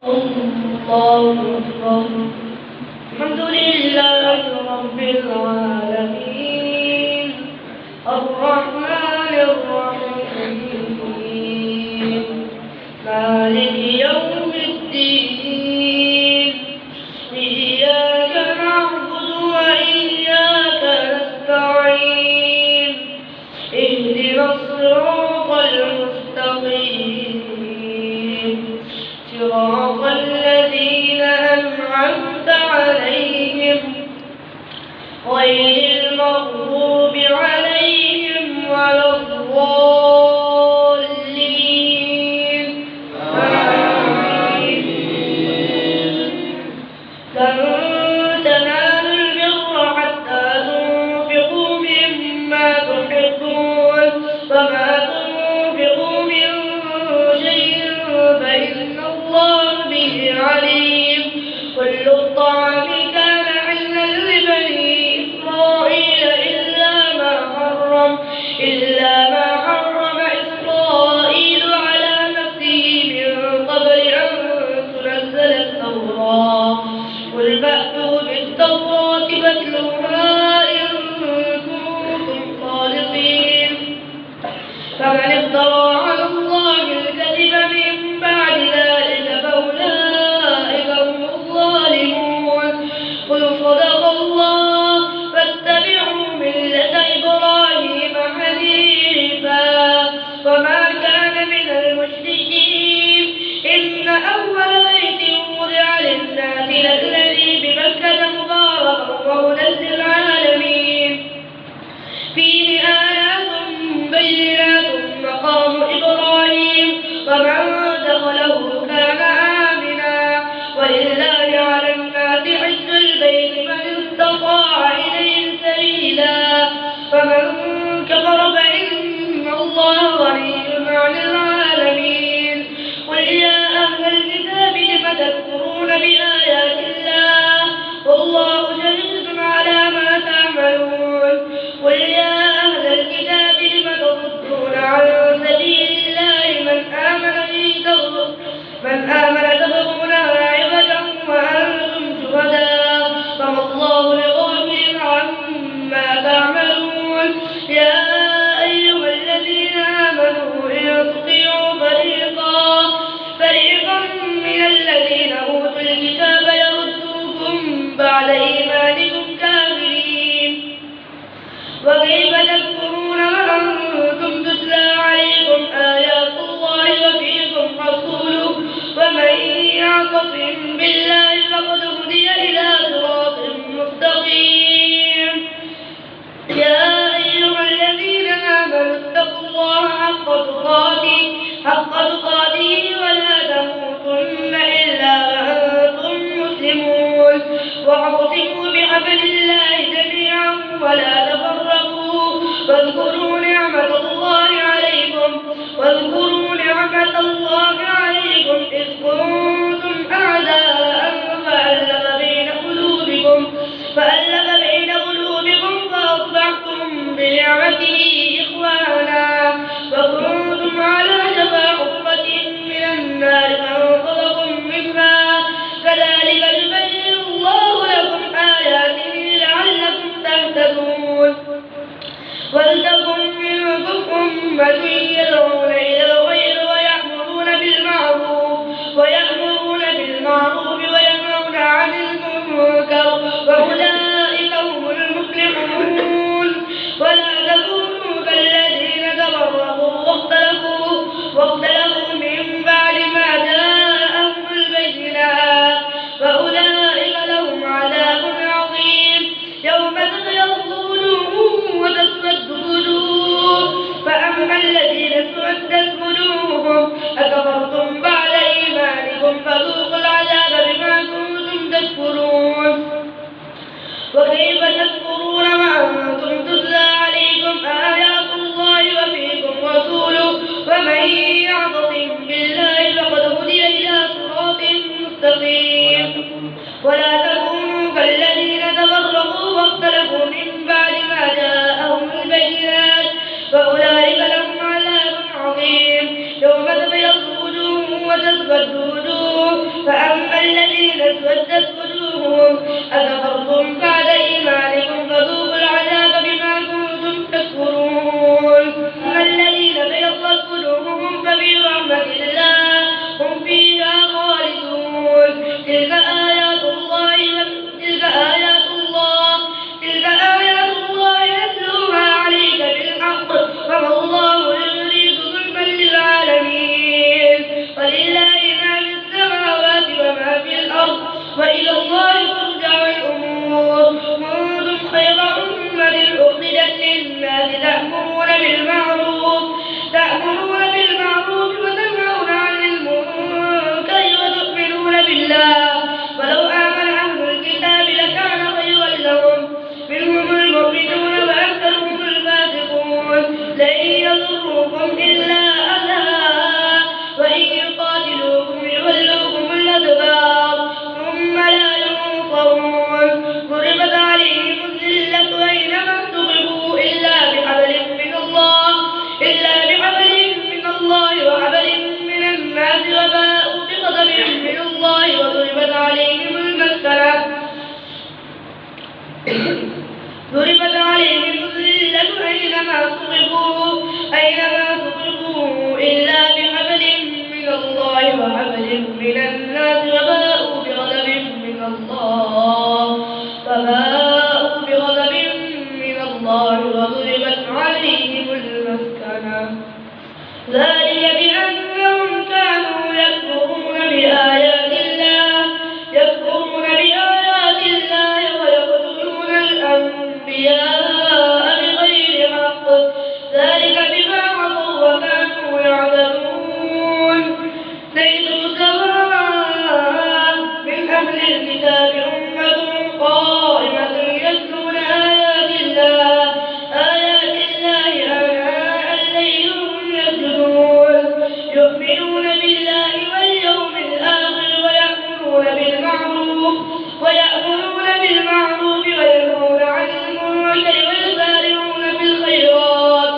الله أكبر. الحمد لله رب العالمين الرحمن الرحيم مالك يوم الدين إياك نعبد وإياك نستعين اهدنا الصراط المستقيم صراط الذين أنعمت عليهم غير المغضوب عليهم ولا الضالين آمين. لن تنالوا البر حتى تنفقوا مما تحبون وما تنفقوا من شيء فإن الله به عليم. كل الطعام كان حلا لبني إسرائيل إلا ما حرم إسرائيل على نفسه من قبل أن تنزل التوراة. قل فأتوا بالتوراة فاتلوها إن كنتم صادقين. فمن افترى على الله الكذب من بعد ذلك فأولئك هم الظالمون. قل صدق الله فاتبعوا ملة إبراهيم حنيفا وما كان من المشركين. إن أول بيت وضع للناس للذي بمكة مباركا وهدى للعالمين فيه آيات بينات مقام إبراهيم ومن دخله كان آمنا ولله على الناس حج البيت من استطاع إليه سبيلا فمن كفر فإن الله غني عن العالمين. قل يا أهل الكتاب لم تكفرون بآيات الله والله شهيد على ما تعملون. قل يا أهل الكتاب لم تصدون عن سبيل الله من آمن تبغونها عوجا وأنتم شهداء فما الله بغافل عما تعملون. يا أيها الذين آمنوا إن تطيعوا فريقا من الذين أوتوا الكتاب يردوكم بعد إيمانكم كافرين. وكيف تكفرون وأنتم تتلى عليكم آيات الله وفيكم رسوله ومن يعتصم بالله فقد هدي إلى صراط مستقيم. يا أيها الذين آمنوا اتقوا الله حق تقاته ولا تموتن إلا وأنتم مسلمون. واعتصموا بحبل الله جميعا ولا تفرقوا واذكروا نعمة الله عليكم إذ كنتم أعداء فألف بين قلوبكم فأصبحتم بنعمته إخوانا وكنتم على شفا حفرة من النار فانقذكم منها. كذلك يبين الله لكم آياته لعلكم تهتدون. ولتكن منكم أمة يدعون إلى الخير ويأمرون بالمعروف وينهون عن المنكر وأولئك هم المفلحون. ولا تكونوا كالذين تفرقوا واختلفوا من بعد ما جاءهم البينات وأولئك لهم عذاب عظيم. يوم تبيض وجوه وتسود وجوه فأما الذين اسودت وجوههم أكفرتم بعد إيمانكم فذوقوا العذاب بما كنتم تكفرون. وكيف تكفرون وأنتم تتلى عليكم آيات الله وفيكم رسوله ومن يعتصم بالله فقد هدي إلى صراط مستقيم. ولا تكونوا كالذين تفرقوا واختلفوا من بعد ما جاءهم البينات فأولئك لهم عذاب عظيم. يوم تبيض وجوه وتسود وجوه اسودت وجوههم أكفرتم بعد إيمانكم فذوقوا العذاب بما كنتم تكفرون. أما الذين ابيضت وجوههم ففي رحمة الله هم فيها خالدون. تلك آيات الله يتلوها عليك بالحق وما الله يريد ظلما للعالمين. ولله ما في السماوات وما في الأرض وإلى الله ترجع الأمور. كنتم خير أمة أخرجت للناس تأمرون بالمعروف وتنهون عن المنكر وتؤمنون بالله. ولو آمن أهل الكتاب لكان خيرا لهم منهم المؤمنون وأكثرهم الفاسقون. لن يضروكم إلا أذى وإن يقاتلوكم يولوكم الأدبار ثم لا ينصرون. ضربت عليهم الذلة أينما ثقفوا إلا بحبل من الله وحبل من الناس وباءوا بغضب من الله وضربت عليهم المسكنة أينما ثقفوا إلا بحبل من الله وحبل من الناس وباءوا بغضب من الله وضربت عليهم المسكنة. ذلك بأنهم كانوا يكفرون بآيات الله ويقتلون الأنبياء بغير حق. ذلك بما عصوا وكانوا يعتدون. ليسوا سواء من أهل الكتاب أمة قائمة يتلون آيات الله آناء الليل وهم يسجدون يؤمنون بالله واليوم الآخر ويأمرون بالمعروف وينهون عن المنكر ويسارعون في الخيرات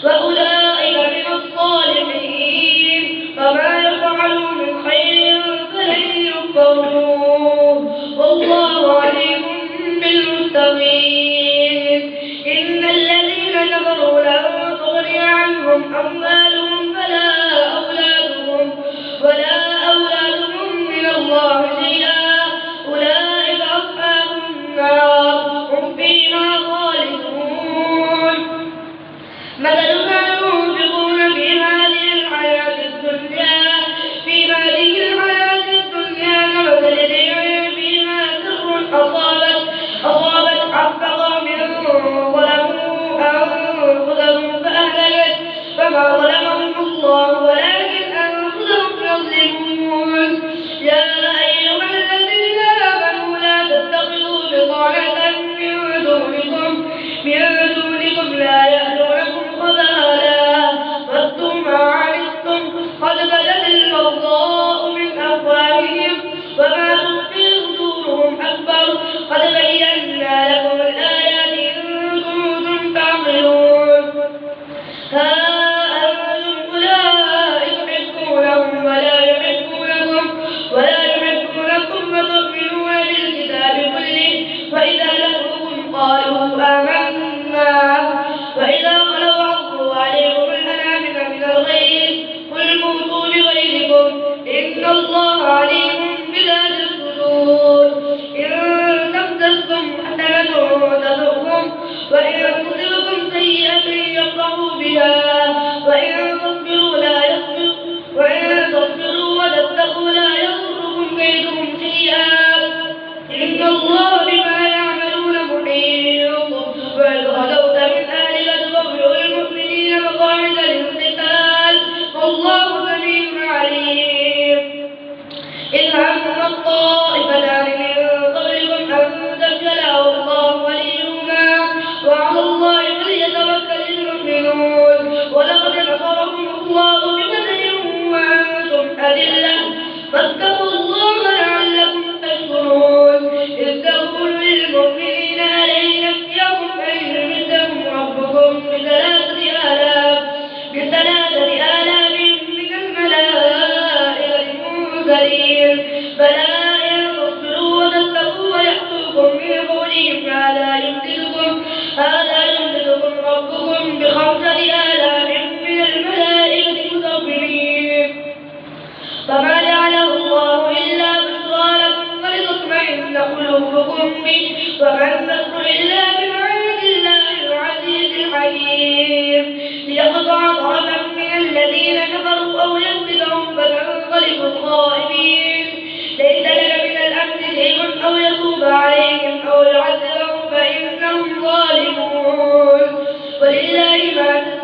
وأولئك من الصالحين. وما يفعلوا من خير فلن يكفروه والله عليم بالمتقين. إن الذين كفروا لن تغني عنهم أموالهم ولا أولادهم من الله شيئا أولئك أصحاب النار هم فيها خالدون. مثل ما ينفقون في هذه الحياة الدنيا كمثل ريح فيها سر أصابت حرث قوم ظلموا أنفسهم فأهلكت فما ظلمهم الله ولكن أنفسهم يظلمون. يا أيها الذين آمنوا لا تتخذوا بطانة من دونكم لا يألونكم خبالا ودوا ما عنتم قد بدت البغضاء من أفواههم وما تخفي صدورهم أكبر. قد بينا لكم الآيات إن كنتم تعقلون. ها أنتم أولئك تحبونهم ولا يحبونكم وتؤمنون بالكتاب كله وإذا لقوكم قالوا آمنا وإذا خلوا عضوا عليكم الأنامل من الغيظ قل موتوا بغيظكم إن الله عليم بذات الصدور. إن تمسسكم حسنة تسؤهم وإن تصبكم سيئة يفرحوا بها وإن تصبروا وتتقوا لا يضركم كيدهم شيئا إن الله بما يعملون محيط. وإذ غدوت من أهلك تبوئ المؤمنين مقاعد للقتال والله سميع عليم. إذ هم الطائفتان من قبلكم أن تفشلا والله وليهما وعلى الله فليتوكل المؤمنون. ولقد نصركم الله ببدر وأنتم أذلة فاتقوا الله لعلكم تشكرون. إذ تقول للمؤمنين ألن يكفيكم أن يمدكم ربكم بثلاثة آلاف من الملائكة منزلين بلى يرزقكم من فورهم هذا يمددكم ربكم ب5,000 من الملائكة مسومين فما جعله الله إلا بشرى لكم ولتطمئن قلوبكم به وما النصر إلا من عند الله العزيز الحكيم ليقطع طرفا من الذين كفروا أو يكبتهم فتنقلبوا خائبين ليس لك من الأمر شيء أو يتوب عليهم أو يعذبهم فإنهم ظالمون ولله ما